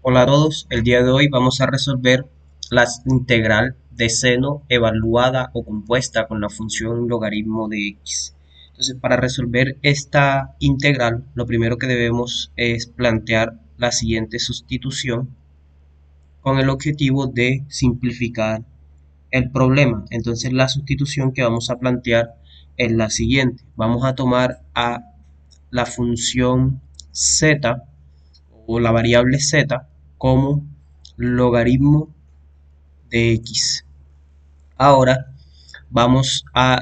Hola a todos, el día de hoy vamos a resolver la integral de seno evaluada o compuesta con la función logaritmo de x. Entonces, para resolver esta integral, lo primero que debemos es plantear la siguiente sustitución con el objetivo de simplificar el problema. Entonces, la sustitución que vamos a plantear es la siguiente. Vamos a tomar a la función z o la variable z como logaritmo de x. Ahora vamos a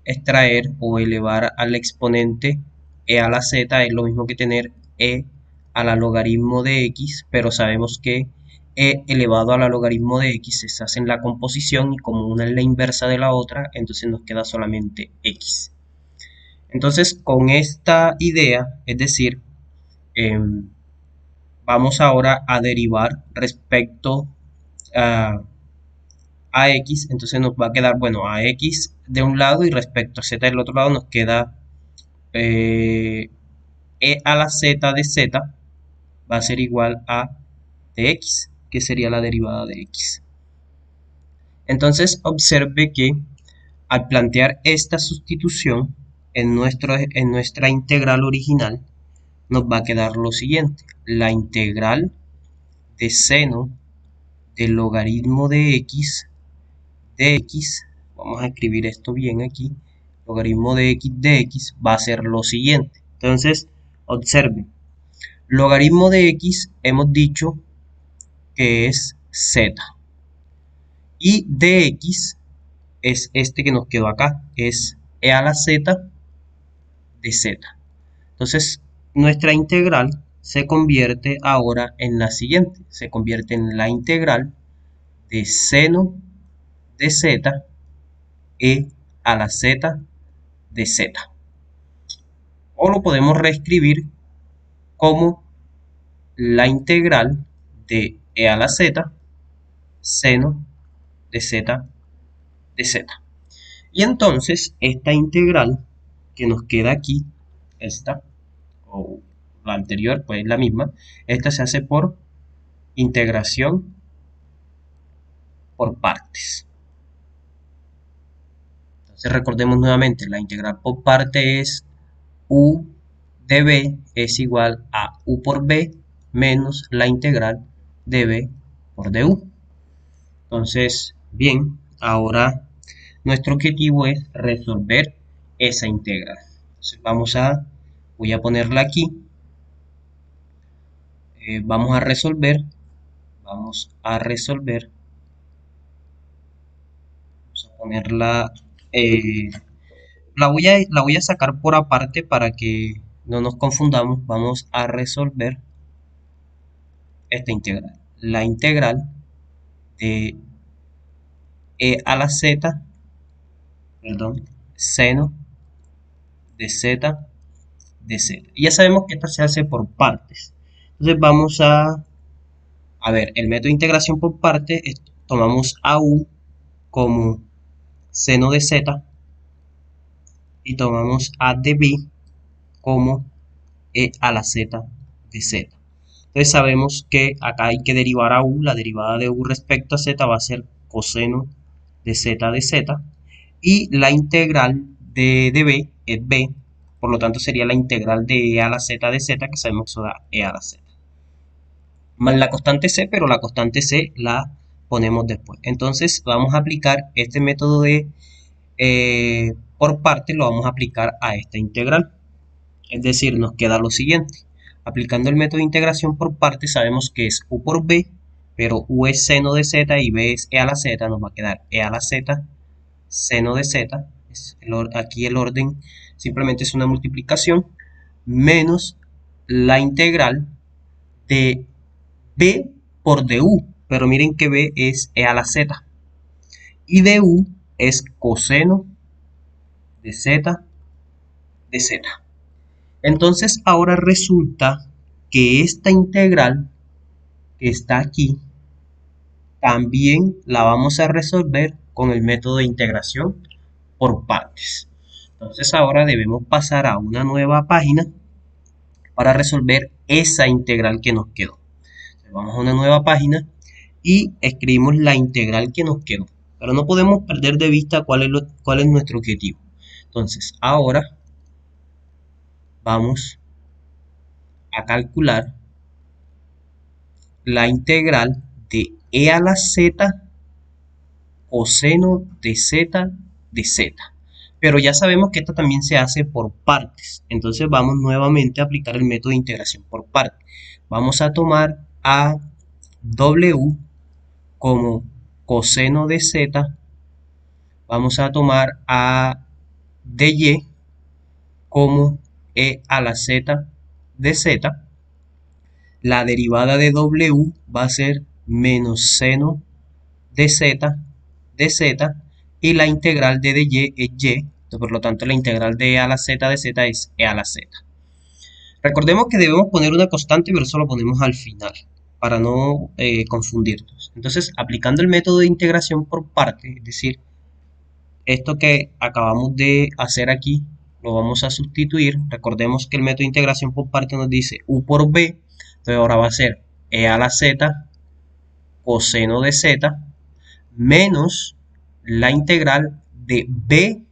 extraer o elevar al exponente e a la z, es lo mismo que tener e a la logaritmo de x, pero sabemos que e elevado a la logaritmo de x se hace en la composición y como una es la inversa de la otra, entonces nos queda solamente x. Entonces, con esta idea, es decir, vamos ahora a derivar respecto a x, entonces nos va a quedar, bueno, a x de un lado y respecto a z del otro lado nos queda e a la z de z va a ser igual a de x, que sería la derivada de x. Entonces observe que al plantear esta sustitución en nuestra integral original, nos va a quedar lo siguiente: la integral de seno del logaritmo de x, vamos a escribir esto bien aquí, logaritmo de x va a ser lo siguiente. Entonces, observen, logaritmo de x hemos dicho que es z, y de x es este que nos quedó acá, es e a la z de z. Entonces, nuestra integral se convierte ahora en la siguiente, se convierte en la integral de seno de z e a la z de z. O lo podemos reescribir como la integral de e a la z seno de z de z. Y entonces esta integral que nos queda aquí, esta o la anterior, pues es la misma, esta se hace por integración por partes. Entonces recordemos nuevamente, la integral por parte es u de b es igual a u por b menos la integral de b por du. Entonces, bien, ahora nuestro objetivo es resolver esa integral. Entonces voy a ponerla aquí. Vamos a resolver. Vamos a ponerla. La voy a sacar por aparte para que no nos confundamos. Vamos a resolver esta integral. La integral de e a la z, seno de z de z. Y ya sabemos que esta se hace por partes. Entonces vamos a ver, el método de integración por partes, tomamos a u como seno de z y tomamos a de b como e a la z de z. Entonces sabemos que acá hay que derivar a u, la derivada de u respecto a z va a ser coseno de z, y la integral de b es b, por lo tanto sería la integral de e a la z de z, que sabemos que eso da e a la z. Más la constante c, pero la constante c la ponemos después. Entonces vamos a aplicar este método de por parte, lo vamos a aplicar a esta integral. Es decir, nos queda lo siguiente. Aplicando el método de integración por parte, sabemos que es u por b, pero u es seno de z y b es e a la z, nos va a quedar e a la z seno de z. Aquí el orden simplemente es una multiplicación, menos la integral de b por du, pero miren que b es e a la z, y du es coseno de z de z. Entonces ahora resulta que esta integral que está aquí también la vamos a resolver con el método de integración por partes. Entonces ahora debemos pasar a una nueva página para resolver esa integral que nos quedó. Vamos a una nueva página y escribimos la integral que nos quedó. Pero no podemos perder de vista cuál es nuestro objetivo. Entonces, ahora vamos a calcular la integral de e a la z coseno de z de z. Pero ya sabemos que esto también se hace por partes. Entonces vamos nuevamente a aplicar el método de integración por partes. Vamos a tomar a w como coseno de z. Vamos a tomar a dy como e a la z de z. La derivada de w va a ser menos seno de z de z, y la integral de dy es y, por lo tanto la integral de e a la z de z es e a la z. Recordemos que debemos poner una constante, pero eso lo ponemos al final, para no confundirnos. Entonces, aplicando el método de integración por partes, es decir, esto que acabamos de hacer aquí, lo vamos a sustituir. Recordemos que el método de integración por partes nos dice u por b, entonces ahora va a ser e a la z coseno de z menos la integral de b.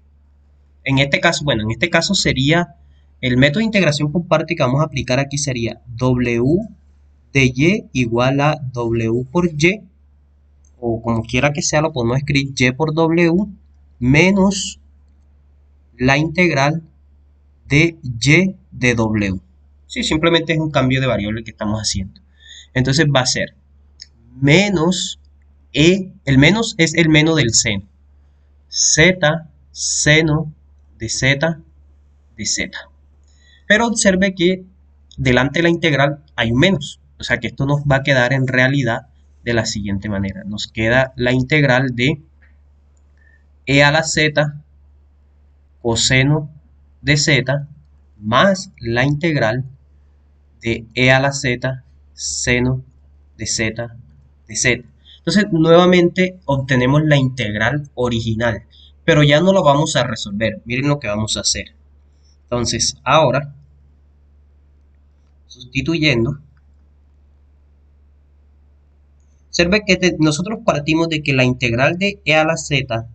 En este caso sería el método de integración por parte que vamos a aplicar aquí sería w de y igual a w por y, o como quiera que sea lo podemos escribir y por w menos la integral de y de w. Sí, simplemente es un cambio de variable que estamos haciendo. Entonces va a ser menos el menos es el menos del seno, z seno de z de z. Pero observe que delante de la integral hay un menos, o sea que esto nos va a quedar en realidad de la siguiente manera. Nos queda la integral de e a la z coseno de z más la integral de e a la z seno de z de z. Entonces nuevamente obtenemos la integral original, pero ya no lo vamos a resolver. Miren lo que vamos a hacer. Entonces ahora, sustituyendo, observe que nosotros partimos de que la integral de e a la z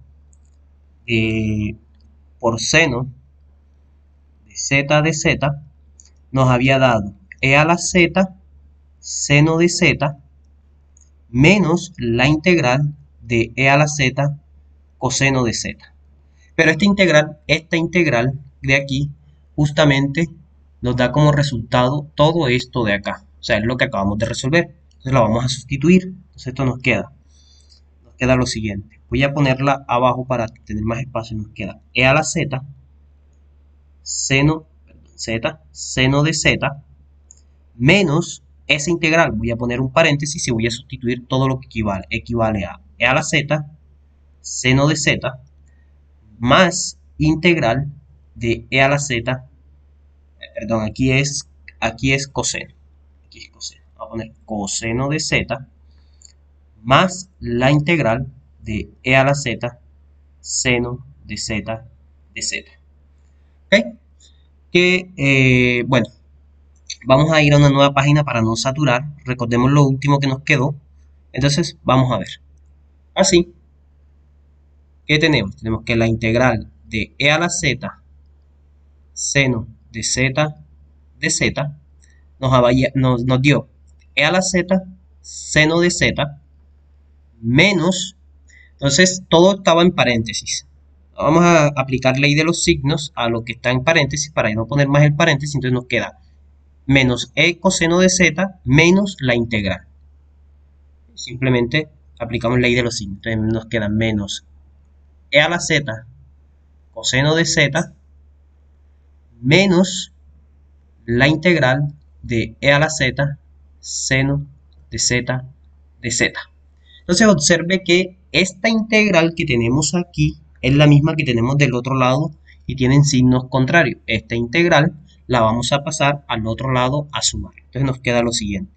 por seno de z nos había dado e a la z seno de z menos la integral de e a la z coseno de z. Pero esta integral de aquí justamente nos da como resultado todo esto de acá. O sea, es lo que acabamos de resolver. Entonces la vamos a sustituir. Entonces esto nos queda lo siguiente. Voy a ponerla abajo para tener más espacio. Nos queda e a la z seno de z menos esa integral. Voy a poner un paréntesis y voy a sustituir todo lo que equivale a e a la z seno de z más integral de e a la z, perdón, aquí es coseno. Aquí es coseno. Vamos a poner coseno de z más la integral de e a la z seno de z de z. ¿Ok? Que, bueno, vamos a ir a una nueva página para no saturar. Recordemos lo último que nos quedó. Entonces, vamos a ver. Así, ¿qué tenemos? Tenemos que la integral de e a la z seno de z de z nos dio e a la z seno de z menos, entonces todo estaba en paréntesis. Vamos a aplicar ley de los signos a lo que está en paréntesis para no poner más el paréntesis. Entonces nos queda menos e coseno de z menos la integral. Simplemente aplicamos ley de los signos. Entonces nos queda menos e a la z coseno de z menos la integral de e a la z seno de z de z. Entonces observe que esta integral que tenemos aquí es la misma que tenemos del otro lado y tienen signos contrarios. Esta integral la vamos a pasar al otro lado a sumar. Entonces nos queda lo siguiente.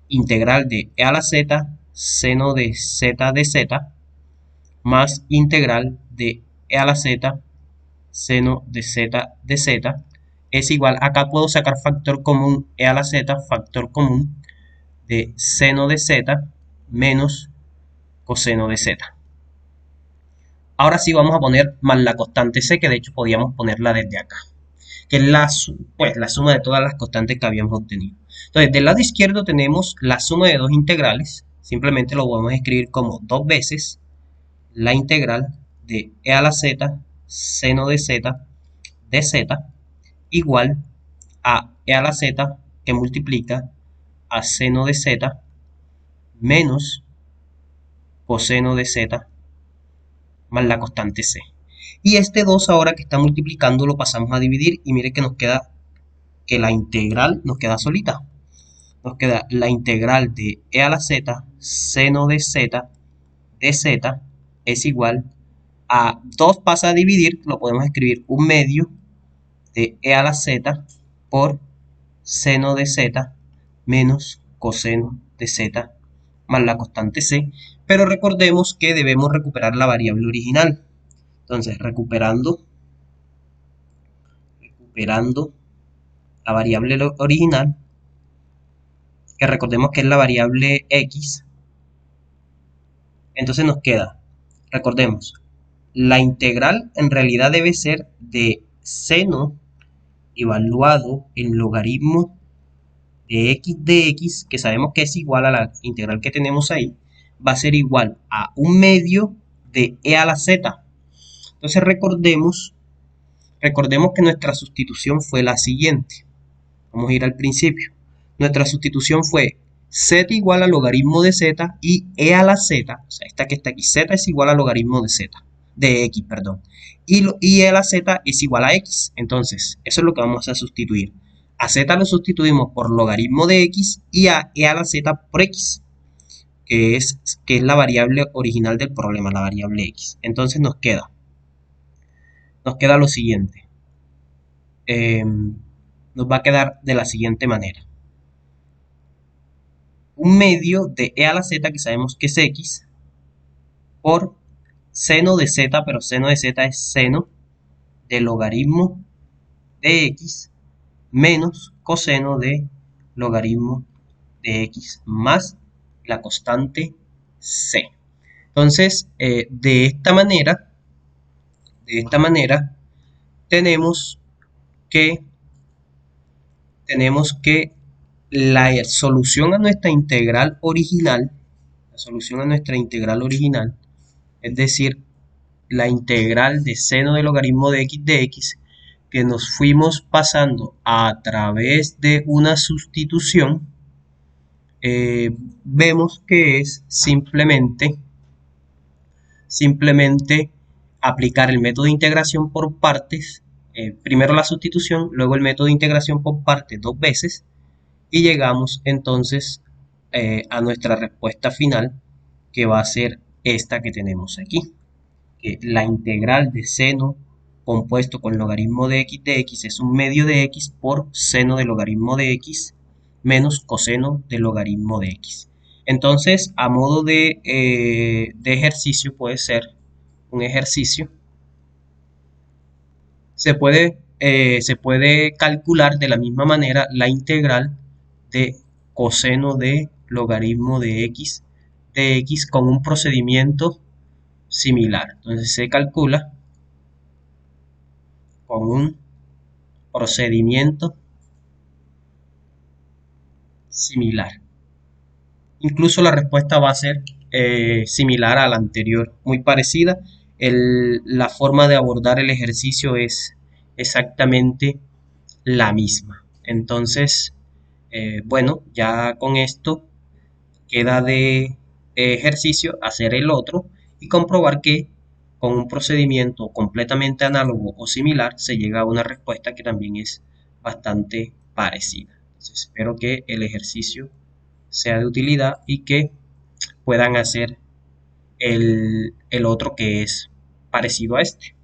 Integral de e a la z seno de z más integral de e a la z seno de z es igual, acá puedo sacar factor común, e a la z, factor común, de seno de z menos coseno de z. Ahora sí vamos a poner más la constante c, que de hecho podíamos ponerla desde acá, que es la suma de todas las constantes que habíamos obtenido. Entonces, del lado izquierdo tenemos la suma de dos integrales. Simplemente lo podemos escribir como dos veces la integral de e a la z seno de z dz igual a e a la z que multiplica a seno de z menos coseno de z más la constante c. Y este 2 ahora que está multiplicando lo pasamos a dividir y mire que nos queda que la integral nos queda solita. Nos queda la integral de e a la z seno de z dz es igual a 2 pasa a dividir, lo podemos escribir 1 medio de e a la z por seno de z menos coseno de z más la constante c, pero recordemos que debemos recuperar la variable original. Entonces, recuperando la variable original, que recordemos que es la variable x, entonces nos queda, recordemos, la integral en realidad debe ser de seno evaluado en logaritmo de x, que sabemos que es igual a la integral que tenemos ahí, va a ser igual a 1 medio de e a la z. Entonces recordemos que nuestra sustitución fue la siguiente. Vamos a ir al principio. Nuestra sustitución fue z igual a logaritmo de z y e a la z, o sea, esta que está aquí, z es igual a logaritmo de z, de x, perdón. Y e a la z es igual a x. Entonces, eso es lo que vamos a sustituir. A z lo sustituimos por logaritmo de x y a e a la z por x, que es la variable original del problema, la variable x. Entonces nos queda lo siguiente. Nos va a quedar de la siguiente manera. 1 medio de e a la z, que sabemos que es x, por seno de z, pero seno de z es seno de logaritmo de x menos coseno de logaritmo de x más la constante c. Entonces, de esta manera tenemos que la solución a nuestra integral original, es decir, la integral de seno de logaritmo de x, que nos fuimos pasando a través de una sustitución, vemos que es simplemente aplicar el método de integración por partes, primero la sustitución, luego el método de integración por partes 2 veces, y llegamos entonces a nuestra respuesta final, que va a ser esta que tenemos aquí, que la integral de seno compuesto con logaritmo de x es 1 medio de x por seno de logaritmo de x menos coseno de logaritmo de x. Entonces, a modo de ejercicio, puede ser un ejercicio, se puede calcular de la misma manera la integral de coseno de logaritmo de x con un procedimiento similar. Entonces se calcula con un procedimiento similar. Incluso la respuesta va a ser similar a la anterior, muy parecida. La forma de abordar el ejercicio es exactamente la misma. Entonces, bueno, ya con esto queda de ejercicio hacer el otro y comprobar que con un procedimiento completamente análogo o similar se llega a una respuesta que también es bastante parecida. Entonces, espero que el ejercicio sea de utilidad y que puedan hacer el otro que es parecido a este.